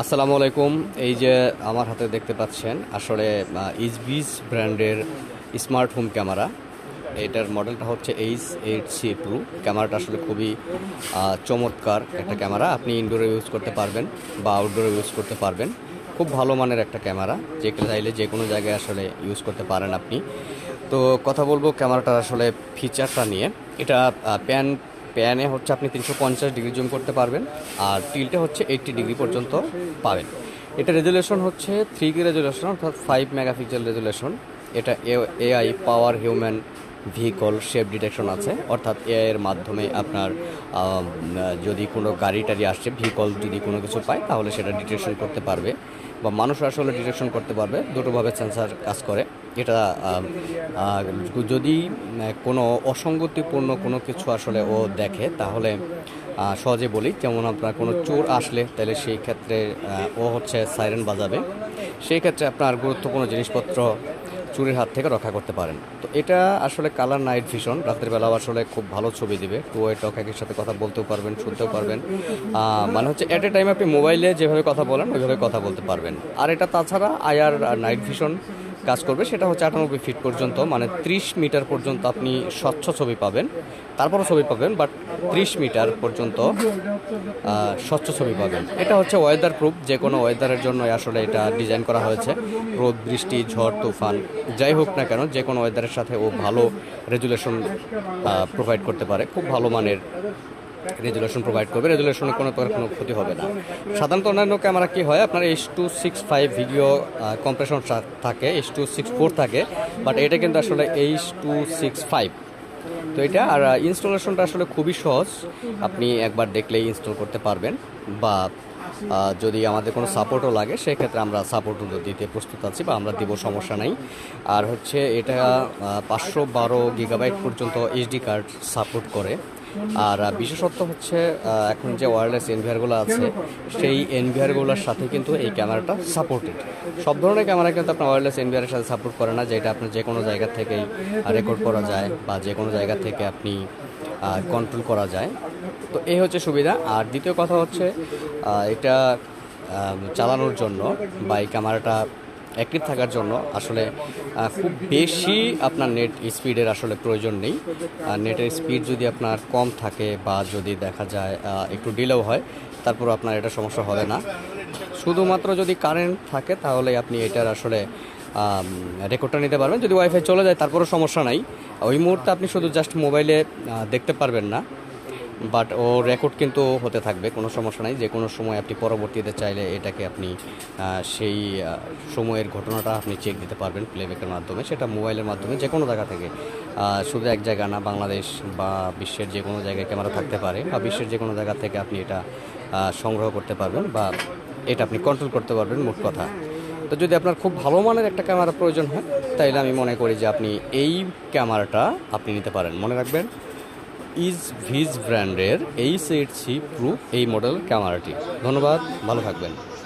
আসসালামু আলাইকুম। এই যে আমার হাতে দেখতে পাচ্ছেন আসলে ইজবিস ব্র্যান্ডের স্মার্ট হোম ক্যামেরা। এটার মডেলটা হচ্ছে H8C Pro। ক্যামেরাটা আসলে খুবই চমৎকার একটা ক্যামেরা। আপনি ইনডোরে ইউজ করতে পারবেন বা আউটডোরে ইউজ করতে পারবেন। খুব ভালো মানের একটা ক্যামেরা, যে চাইলে যে কোনো জায়গায় আসলে ইউজ করতে পারেন আপনি। তো কথা বলবো ক্যামেরাটার আসলে ফিচারটা নিয়ে। এটা প্যানে হচ্ছে আপনি 350 ডিগ্রি জুম করতে পারবেন, আর টিল্টে হচ্ছে 80 ডিগ্রি পর্যন্ত পাবেন। এটা রেজুলেশন হচ্ছে 3K রেজুলেশন, অর্থাৎ 5 মেগাপিক্সেল রেজুলেশন। এটা এআই পাওয়ার হিউম্যান ভেহিকল শেপ ডিটেকশন আছে, অর্থাৎ এআই এর মাধ্যমে আপনার যদি কোনো গাড়ি টাড়ি আসছে, ভেহিকল যদি কোনো কিছু পায় তাহলে সেটা ডিটেকশন করতে পারবে, বা মানুষ আসলে ডিটেকশন করতে পারবে। দুটোভাবে সেন্সার কাজ করে। এটা যদি কোনো অসঙ্গতিপূর্ণ কোনো কিছু আসলে ও দেখে, তাহলে সহজে বলি, যেমন আপনার কোনো চোর আসলে তাহলে সেই ক্ষেত্রে ও হচ্ছে সাইরেন বাজাবে। সেই ক্ষেত্রে আপনার গুরুত্বপূর্ণ জিনিসপত্র চুরির হাত থেকে রক্ষা করতে পারেন। তো এটা আসলে কালার নাইট ভিশন, রাতের বেলাও আসলে খুব ভালো ছবি দিবে। টু ওয়ে টক একের সাথে কথা বলতেও পারবেন, শুনতেও পারবেন। মানে হচ্ছে এট এ টাইম আপনি মোবাইলে যেভাবে কথা বলেন ওইভাবে কথা বলতে পারবেন। আর এটা তাছাড়া আইআর নাইট ভিশন কাজ করবে। সেটা হচ্ছে 98 ফিট পর্যন্ত, মানে 30 মিটার পর্যন্ত আপনি স্বচ্ছ ছবি পাবেন। তারপরও ছবি পাবেন, বাট 30 মিটার পর্যন্ত স্বচ্ছ ছবি পাবেন। এটা হচ্ছে ওয়েদার প্রুফ, যে কোনো ওয়েদারের জন্য আসলে এটা ডিজাইন করা হয়েছে। রোদ, বৃষ্টি, ঝড়, তুফান যাই হোক না কেন, যে কোনো ওয়েদারের সাথে ও ভালো রেজুলেশন প্রোভাইড করতে পারে। খুব ভালো মানের রেজুলেশন প্রোভাইড করবে। রেজুলেশনে কোনো ক্ষতি হবে না। সাধারণত অন্যান্য ক্যামেরা কী হয়, আপনার H.265 ভিডিও কম্প্রেশন থাকে, H.264 থাকে, বাট এটা কিন্তু আসলে H.265। তো এটা আর ইনস্টলেশনটা আসলে খুবই সহজ, আপনি একবার দেখলেই ইনস্টল করতে পারবেন। বা যদি আমাদের কোনো সাপোর্টও লাগে, সেক্ষেত্রে আমরা সাপোর্টও দিতে প্রস্তুত আছি, বা আমরা দিব, সমস্যা নাই। আর হচ্ছে এটা 512 GB পর্যন্ত এইচডি কার্ড সাপোর্ট করে। আর বিশেষত্ব হচ্ছে এখন যে ওয়্যারলেস এনভিআরগুলো আছে, সেই এনভিআরগুলোর সাথে কিন্তু এই ক্যামেরাটা সাপোর্টেড। সব ধরনের ক্যামেরা কিন্তু আপনার ওয়্যারলেস এনভিআরের সাথে সাপোর্ট করে না, যেটা আপনার যে কোনো জায়গা থেকেই রেকর্ড করা যায়, বা যে কোনো জায়গা থেকে আপনি কন্ট্রোল করা যায়। তো এই হচ্ছে সুবিধা। আর দ্বিতীয় কথা হচ্ছে এটা চালানোর জন্য বা এই ক্যামেরাটা অ্যাক্টিভ থাকার জন্য আসলে খুব বেশি আপনার নেট স্পিডের আসলে প্রয়োজন নেই। নেটের স্পিড যদি আপনার কম থাকে, বা যদি দেখা যায় একটু ডিলেও হয়, তারপর আপনার এটা সমস্যা হবে না। শুধুমাত্র যদি কারেন্ট থাকে তাহলে আপনি এটার আসলে রেকর্ডটা নিতে পারবেন। যদি ওয়াইফাই চলে যায় তারপরও সমস্যা নাই। ওই মুহূর্তে আপনি শুধু জাস্ট মোবাইলে দেখতে পারবেন না, বাট ও রেকর্ড কিন্তু হতে থাকবে, কোনো সমস্যা নাই। যে কোনো সময় আপনি পরবর্তীতে চাইলে এটাকে আপনি সেই সময়ের ঘটনাটা আপনি চেক দিতে পারবেন প্লেব্যাকের মাধ্যমে, সেটা মোবাইলের মাধ্যমে, যে কোনো জায়গা থেকে। শুধু এক জায়গা না, বাংলাদেশ বা বিশ্বের যে কোনো জায়গায় ক্যামেরা থাকতে পারে, বা বিশ্বের যে কোনো জায়গা থেকে আপনি এটা সংগ্রহ করতে পারবেন, বা এটা আপনি কন্ট্রোল করতে পারবেন, মোট কথা। তো যদি আপনার খুব ভালো মানের একটা ক্যামেরা প্রয়োজন হয়, তাইলে আমি মনে করি যে আপনি এই ক্যামেরাটা আপনি নিতে পারেন। মনে রাখবেন, ইজভিস ব্র্যান্ডের H8C Pro এই মডেল ক্যামেরাটি। ধন্যবাদ, ভালো থাকবেন।